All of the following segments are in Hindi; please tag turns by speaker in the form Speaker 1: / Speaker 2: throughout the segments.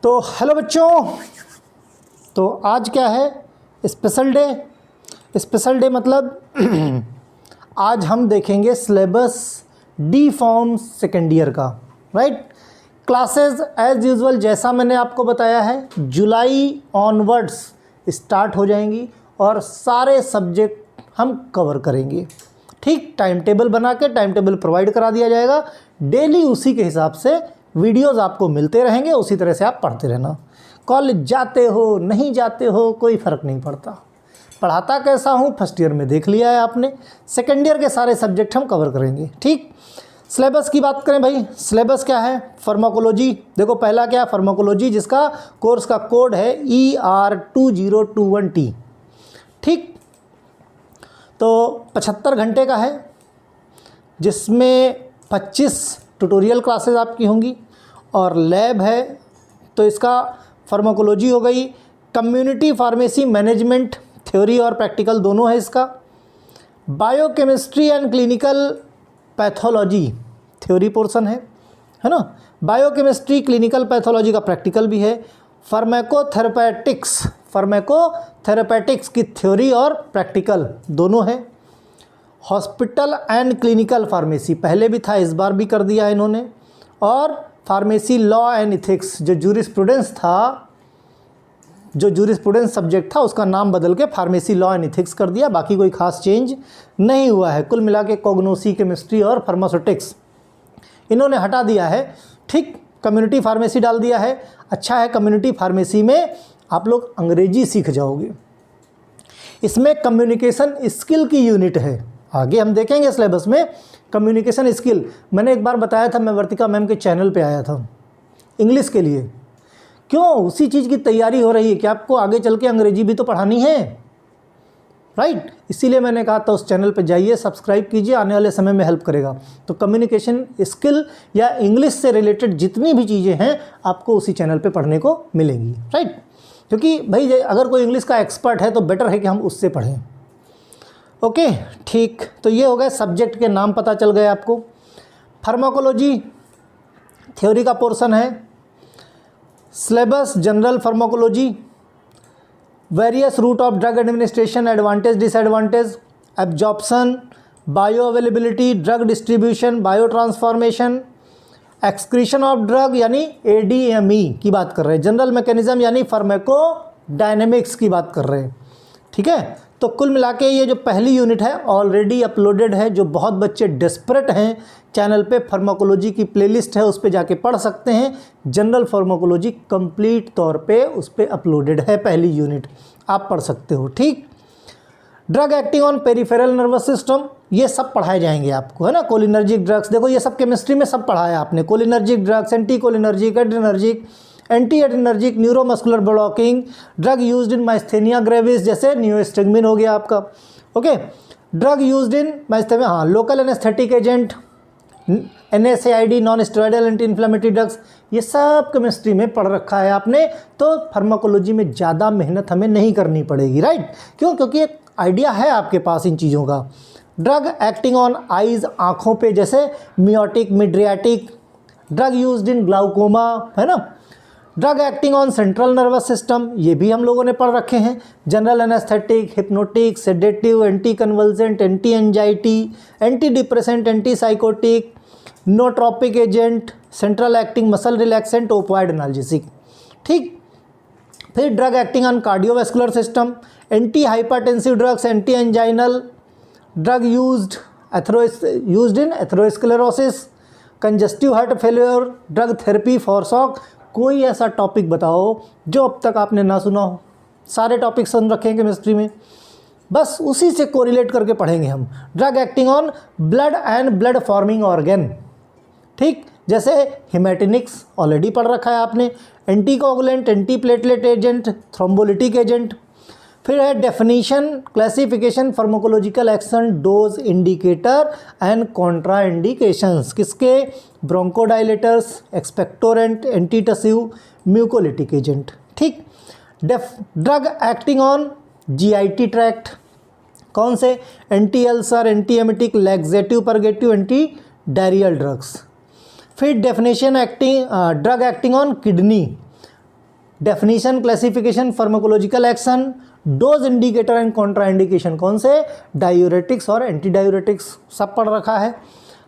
Speaker 1: तो हेलो बच्चों, तो आज क्या है? Special day. स्पेशल डे मतलब आज हम देखेंगे syllabus D form second year का, राइट। क्लासेस एज यूजुअल जैसा मैंने आपको बताया है जुलाई ऑनवर्ड्स स्टार्ट हो जाएंगी और सारे सब्जेक्ट हम कवर करेंगे। ठीक, टाइम टेबल बना के टाइम टेबल प्रोवाइड करा दिया जाएगा। डेली उसी के हिसाब से वीडियोस आपको मिलते रहेंगे, उसी तरह से आप पढ़ते रहना। कॉलेज जाते हो नहीं जाते हो कोई फ़र्क नहीं पड़ता। पढ़ाता कैसा हूँ फर्स्ट ईयर में देख लिया है आपने। सेकेंड ईयर के सारे सब्जेक्ट हम कवर करेंगे। ठीक, सिलेबस की बात करें भाई, सिलेबस क्या है? फार्माकोलॉजी। देखो पहला क्या है? फार्माकोलॉजी, जिसका कोर्स का कोड है ER2021T। ठीक, तो 75 घंटे का है, जिसमें 25 ट्यूटोरियल क्लासेस आपकी होंगी और लैब है। तो इसका फार्माकोलॉजी हो गई। कम्युनिटी फार्मेसी मैनेजमेंट, थ्योरी और प्रैक्टिकल दोनों है इसका। Biochemistry and clinical pathology theory portion है ना। बायोकेमिस्ट्री क्लिनिकल पैथोलॉजी का प्रैक्टिकल भी है। फार्माकोथेरेपेटिक्स की थ्योरी और प्रैक्टिकल दोनों है। हॉस्पिटल एंड क्लिनिकल फार्मेसी पहले भी था, इस बार भी कर दिया है इन्होंने। और फार्मेसी लॉ एंड इथिक्स, जो जूरिस्प्रूडेंस था, जो जूरिस्प्रूडेंस सब्जेक्ट था उसका नाम बदल के फार्मेसी लॉ एंड इथिक्स कर दिया। बाकी कोई खास चेंज नहीं हुआ है। कुल मिला के कॉग्नोसी, केमिस्ट्री और फार्मास्यूटिक्स इन्होंने हटा दिया है। ठीक, कम्युनिटी फार्मेसी डाल दिया है। अच्छा है, कम्युनिटी फार्मेसी में आप लोग अंग्रेजी सीख जाओगे। इसमें कम्युनिकेशन स्किल की यूनिट है, आगे हम देखेंगे सिलेबस में कम्युनिकेशन स्किल। मैंने एक बार बताया था, मैं वर्तिका मैम के चैनल पे आया था इंग्लिश के लिए। क्यों? उसी चीज़ की तैयारी हो रही है कि आपको आगे चल के अंग्रेजी भी तो पढ़ानी है, राइट। इसीलिए मैंने कहा था उस चैनल पे जाइए, सब्सक्राइब कीजिए, आने वाले समय में हेल्प करेगा। तो कम्युनिकेशन स्किल या इंग्लिश से रिलेटेड जितनी भी चीज़ें हैं आपको उसी चैनल पे पढ़ने को मिलेंगी, राइट। क्योंकि भाई अगर कोई इंग्लिश का एक्सपर्ट है तो बेटर है कि हम उससे पढ़ें। ओके, ठीक, तो ये हो गए सब्जेक्ट के नाम, पता चल गए आपको। फार्माकोलॉजी थ्योरी का पोर्शन है। Syllabus general pharmacology, various route of drug administration, advantage disadvantage, absorption, bioavailability, drug distribution, biotransformation, excretion of drug यानी ADME की बात कर रहे हैं। जनरल मैकेनिज्म यानी फार्माको डायनेमिक्स की बात कर रहे हैं। ठीक है, तो कुल मिला के ये जो पहली यूनिट है ऑलरेडी अपलोडेड है। जो बहुत बच्चे डेस्परेट हैं, चैनल पे फार्माकोलॉजी की प्लेलिस्ट है, उस पे जाके पढ़ सकते हैं। जनरल फार्माकोलॉजी कंप्लीट तौर पे उस पे अपलोडेड है, पहली यूनिट आप पढ़ सकते हो। ठीक, drug acting on peripheral nervous system, ये सब पढ़ाए जाएंगे आपको, है ना। कोलिनर्जिक ड्रग्स, देखो ये सब केमिस्ट्री में सब पढ़ाया आपने। Cholinergic drugs, anti cholinergic, adrenergic, anti adrenergic, neuromuscular blocking, drug used in myasthenia gravis, जैसे नियोस्टेगमिन हो गया आपका। Okay, drug used in myasthenia, हाँ, local anaesthetic agent, NSAID, non steroidal anti inflammatory drugs, ये सब केमिस्ट्री में पढ़ रखा है आपने। तो फार्माकोलॉजी में ज़्यादा मेहनत हमें नहीं करनी पड़ेगी, राइट। क्यों? क्योंकि एक आइडिया है आपके पास इन चीज़ों का। ड्रग एक्टिंग ऑन आइज़, आँखों पे, जैसे miotic, mydriatic, drug used in glaucoma, है ना। Drug acting on central nervous system, ये भी हम लोगों ने पढ़ रखे हैं। General anaesthetic, hypnotic, sedative, anti convulsant, anti anxiety, anti depressant, anti psychotic, nootropic agent, central acting muscle relaxant, opioid analgesic. ठीक, फिर drug acting on cardiovascular system, anti hypertensive drugs, anti anginal drug used in atherosclerosis, congestive heart failure, drug therapy for shock. कोई ऐसा टॉपिक बताओ जो अब तक आपने ना सुना हो। सारे टॉपिक सुन रखे हैं केमिस्ट्री में, बस उसी से कोरिलेट करके पढ़ेंगे हम। Drug acting on blood and blood forming organ, ठीक, जैसे हिमेटिनिक्स ऑलरेडी पढ़ रखा है आपने। Anti coagulant, anti platelet agent, thrombolytic agent. फिर है definition, classification, pharmacological action, dose, indicator and contra indications, किसके? Bronchodilators, expectorant, antitussive, mucolytic agent. ठीक, drug acting on GIT tract, कौन से? Anti ulcer, anti emetic, laxative, purgative, anti diarrhoeal drugs. फिर definition drug acting on kidney, definition, classification, pharmacological action, dose indicator and Contra indication, कौन से, डायूरेटिक्स और एंटी डायूरेटिक्स सब पढ़ रखा है।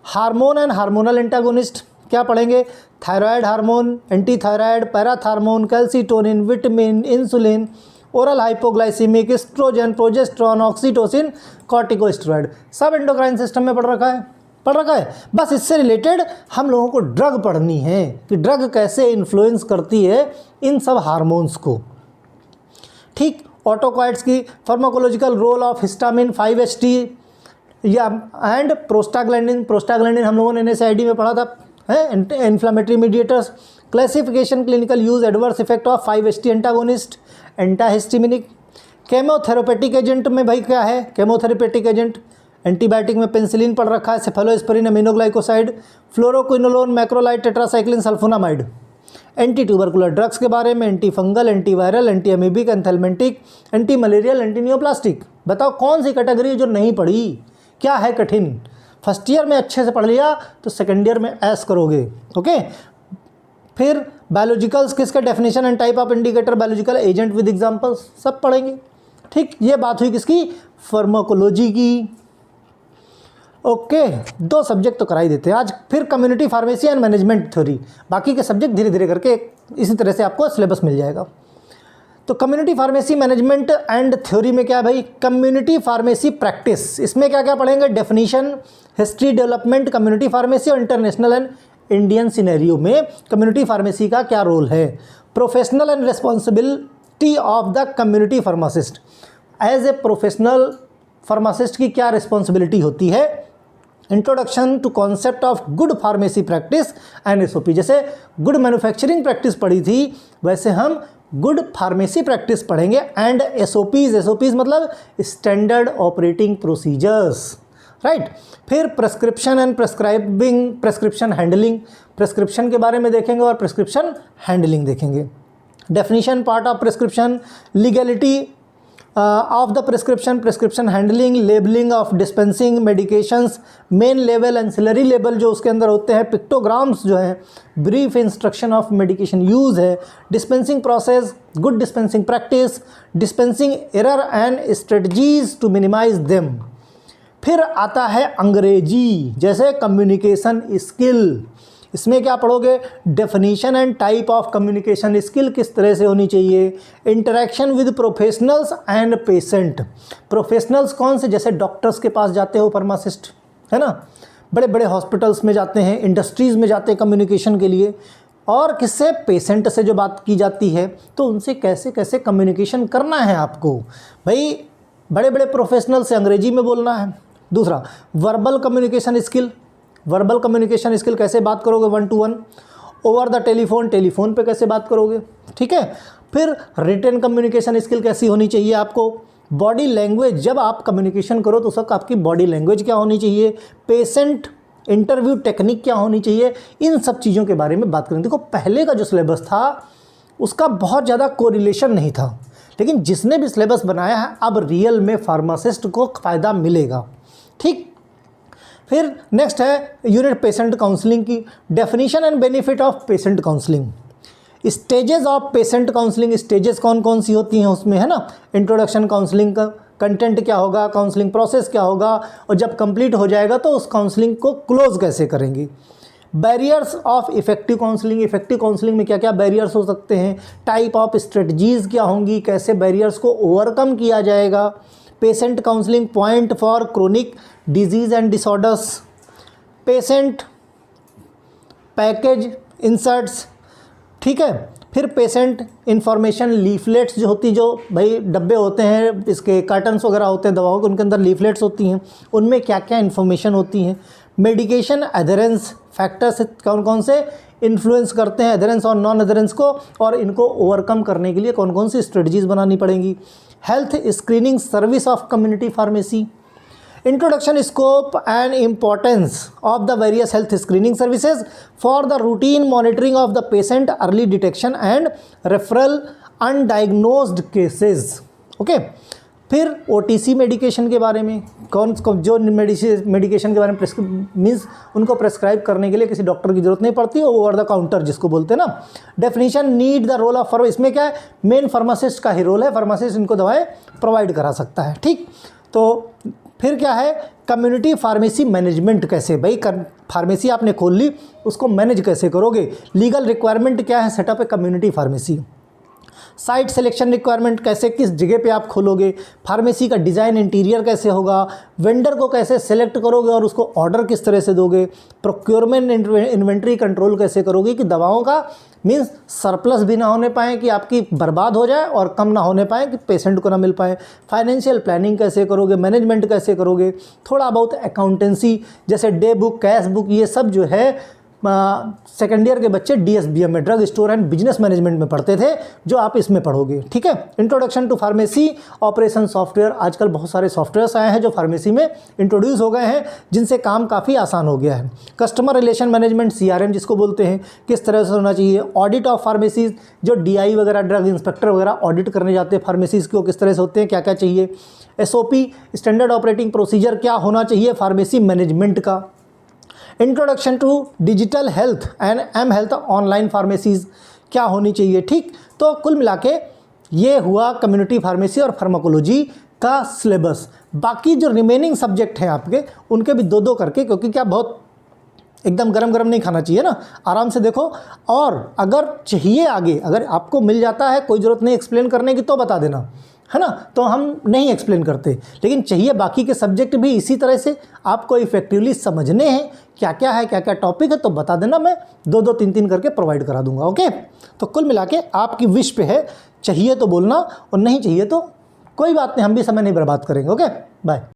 Speaker 1: हार्मोन एंड हार्मोनल एंटागोनिस्ट क्या पढ़ेंगे, thyroid hormone, anti thyroid, parathormone, calcitonin, vitamin, insulin, oral hypoglycaemic, oestrogen, progesterone, oxytocin, corticosteroid, सब एंडोक्राइन सिस्टम में पढ़ रखा है। बस इससे रिलेटेड हम लोगों को ड्रग पढ़नी है कि ड्रग कैसे इन्फ्लुएंस करती है इन सब हार्मोन्स को। ठीक, ऑटोकॉइड्स की pharmacological role of histamine 5-HT या एंड प्रोस्टाग्लैंडिन हम लोगों ने NSAID में पढ़ा था, है inflammatory mediators. Classification, clinical use, adverse effect of 5-HT antagonist, antihistaminic. Chemotherapeutic agent में भाई क्या है, केमोथेरेपेटिक एजेंट एंटीबायोटिक में पेंसिलिन पढ़ रखा है, cephalosporin, aminoglycoside, fluoroquinolone, macrolide, tetracycline, sulphonamide. Anti tubercular drugs के बारे में anti fungal, anti viral, anti amoebic, anthelmintic, anti malarial, anti neoplastic. बताओ कौन सी कैटेगरी जो नहीं पढ़ी, क्या है कठिन, फर्स्ट ईयर में अच्छे से पढ़ लिया तो सेकेंड ईयर में ऐस करोगे। ओके, फिर बायोलॉजिकल्स, किसका definition and type of indicator, biological agent with examples, सब पढ़ेंगे। ठीक, ये बात हुई किसकी, फार्माकोलॉजी की। ओके, 2 सब्जेक्ट तो करा ही देते हैं आज। फिर community pharmacy and management theory, बाकी के सब्जेक्ट धीरे धीरे करके इसी तरह से आपको सिलेबस मिल जाएगा। तो community pharmacy management and theory में क्या है भाई, कम्युनिटी फार्मेसी प्रैक्टिस, इसमें क्या क्या पढ़ेंगे, definition, history, development, community pharmacy और इंटरनेशनल एंड इंडियन सिनेरियो में कम्युनिटी फार्मेसी का क्या रोल है, professional and responsibility of the community pharmacist, as a professional pharmacist की क्या रिस्पॉन्सिबिलिटी होती है, introduction to concept of good pharmacy practice and SOP। जैसे गुड मैन्युफैक्चरिंग प्रैक्टिस पढ़ी थी वैसे हम गुड फार्मेसी प्रैक्टिस पढ़ेंगे एंड SOPs मतलब स्टैंडर्ड ऑपरेटिंग प्रोसीजर्स, राइट। फिर prescription and prescription handling, prescription के बारे में देखेंगे और प्रेस्क्रिप्शन हैंडलिंग देखेंगे। Definition, part of prescription, legality of the prescription handling, labelling of dispensing medications, main level, ancillary level जो उसके अंदर होते हैं, पिक्टोग्राम्स जो हैं, brief instruction of medication use है, dispensing process, good dispensing practice, dispensing error and strategies to minimise them. फिर आता है अंग्रेजी, जैसे कम्युनिकेशन स्किल, इसमें क्या पढ़ोगे, definition and type of communication skill किस तरह से होनी चाहिए, interaction with professionals and patient, professionals कौन से, जैसे डॉक्टर्स के पास जाते हो फार्मासिस्ट, है ना, बड़े बड़े हॉस्पिटल्स में जाते हैं, इंडस्ट्रीज़ में जाते हैं कम्युनिकेशन के लिए, और किससे, पेशेंट से जो बात की जाती है तो उनसे कैसे कैसे कम्युनिकेशन करना है आपको, भाई बड़े बड़े प्रोफेशनल से अंग्रेजी में बोलना है। दूसरा, verbal communication skill, verbal communication skill कैसे बात करोगे 1 to 1, ओवर द टेलीफोन पे कैसे बात करोगे, ठीक है। फिर रिटन कम्युनिकेशन स्किल कैसी होनी चाहिए आपको, बॉडी लैंग्वेज, जब आप कम्युनिकेशन करो तो सब आपकी बॉडी लैंग्वेज क्या होनी चाहिए, पेशेंट इंटरव्यू टेक्निक क्या होनी चाहिए, इन सब चीज़ों के बारे में बात करेंगे। देखो पहले का जो सिलेबस था उसका बहुत ज़्यादा कोरिलेशन नहीं था, लेकिन जिसने भी सिलेबस बनाया है अब रियल में फार्मासिस्ट को फ़ायदा मिलेगा, ठीक। फिर नेक्स्ट है यूनिट पेशेंट काउंसलिंग की, definition and benefit of patient counselling, stages of patient counselling, stages कौन कौन सी होती हैं उसमें, है ना, इंट्रोडक्शन काउंसलिंग का कंटेंट क्या होगा, काउंसलिंग प्रोसेस क्या होगा, और जब कंप्लीट हो जाएगा तो उस काउंसलिंग को क्लोज कैसे करेंगे, barriers of effective counselling, effective counselling में क्या क्या बैरियर्स हो सकते हैं, टाइप ऑफ स्ट्रेटजीज़ क्या होंगी, कैसे बैरियर्स को ओवरकम किया जाएगा, patient counselling point for chronic disease and disorders, patient package inserts, ठीक है। फिर पेशेंट इंफॉर्मेशन लीफलेट्स जो होती, जो भाई डब्बे होते हैं इसके, कार्टन्स वगैरह होते हैं दवाओं के, उनके अंदर लीफलेट्स होती हैं, उनमें क्या क्या इन्फॉर्मेशन होती हैं, मेडिकेशन एडहेरेंस फैक्टर्स कौन कौन से इन्फ्लुएंस करते हैं एडहेरेंस और नॉन एडहेरेंस को, और इनको ओवरकम करने के लिए कौन कौन सी स्ट्रेटजीज़ बनानी पड़ेंगी, health screening service of community pharmacy, introduction scope and importance of the various health screening services for the routine monitoring of the patient, early detection and referral undiagnosed cases, okay. फिर OTC मेडिकेशन के बारे में, कौन जो मेडिकेशन के बारे में मीन्स उनको प्रेस्क्राइब करने के लिए किसी डॉक्टर की ज़रूरत नहीं पड़ती, ओवर द काउंटर जिसको बोलते हैं ना। Definition, need the role of इसमें क्या है, मेन फार्मासिस्ट का ही रोल है, फार्मासिस्ट इनको दवाएं प्रोवाइड करा सकता है, ठीक। तो फिर क्या है, कम्युनिटी फार्मेसी मैनेजमेंट कैसे, भाई फार्मेसी आपने खोल ली, उसको मैनेज कैसे करोगे। लीगल रिक्वायरमेंट क्या है, setup a community pharmacy. Site selection requirement, कैसे किस जगह पे आप खोलोगे। फार्मेसी का डिज़ाइन इंटीरियर कैसे होगा। वेंडर को कैसे सेलेक्ट करोगे और उसको ऑर्डर किस तरह से दोगे। प्रोक्योरमेंट इन्वेंट्री कंट्रोल कैसे करोगे कि दवाओं का मीन्स सरप्लस भी ना होने पाए कि आपकी बर्बाद हो जाए और कम ना होने पाए कि पेशेंट को ना मिल पाए। फाइनेंशियल प्लानिंग कैसे करोगे, मैनेजमेंट कैसे करोगे। थोड़ा बहुत अकाउंटेंसी जैसे डे बुक, कैश बुक, ये सब जो है सेकेंड ईयर के बच्चे DSBM में, drug store and business management में पढ़ते थे, जो आप इसमें पढ़ोगे, ठीक है। Introduction to pharmacy operation software, आजकल बहुत सारे सॉफ्टवेयर्स आए हैं जो फार्मेसी में इंट्रोड्यूस हो गए हैं, जिनसे काम काफ़ी आसान हो गया है। कस्टमर रिलेशन मैनेजमेंट, CRM जिसको बोलते हैं, किस तरह से होना चाहिए। ऑडिट ऑफ फार्मेसीज, जो DI वगैरह, ड्रग इंस्पेक्टर वगैरह ऑडिट करने जाते हैं फार्मेसीज को, किस तरह से होते हैं, क्या क्या चाहिए। SOP स्टैंडर्ड ऑपरेटिंग प्रोसीजर, क्या होना चाहिए फार्मेसी मैनेजमेंट का। Introduction to digital health and M-Health online pharmacies, क्या होनी चाहिए, ठीक। तो कुल मिला के ये हुआ कम्युनिटी फार्मेसी और फार्माकोलॉजी का सिलेबस। बाकी जो रिमेनिंग सब्जेक्ट हैं आपके, उनके भी दो दो करके, क्योंकि क्या बहुत एकदम गरम गरम नहीं खाना चाहिए ना, आराम से देखो। और अगर चाहिए आगे, अगर आपको मिल जाता है, कोई ज़रूरत नहीं एक्सप्लेन करने की, तो बता देना, है ना, तो हम नहीं एक्सप्लेन करते। लेकिन चाहिए बाकी के सब्जेक्ट भी इसी तरह से आपको इफेक्टिवली समझने हैं, क्या क्या है, क्या क्या टॉपिक है, तो बता देना, मैं दो दो तीन तीन करके प्रोवाइड करा दूंगा, ओके। तो कुल मिला के आपकी विश पे है, चाहिए तो बोलना और नहीं चाहिए तो कोई बात नहीं, हम भी समय नहीं बर्बाद करेंगे, ओके। बाय।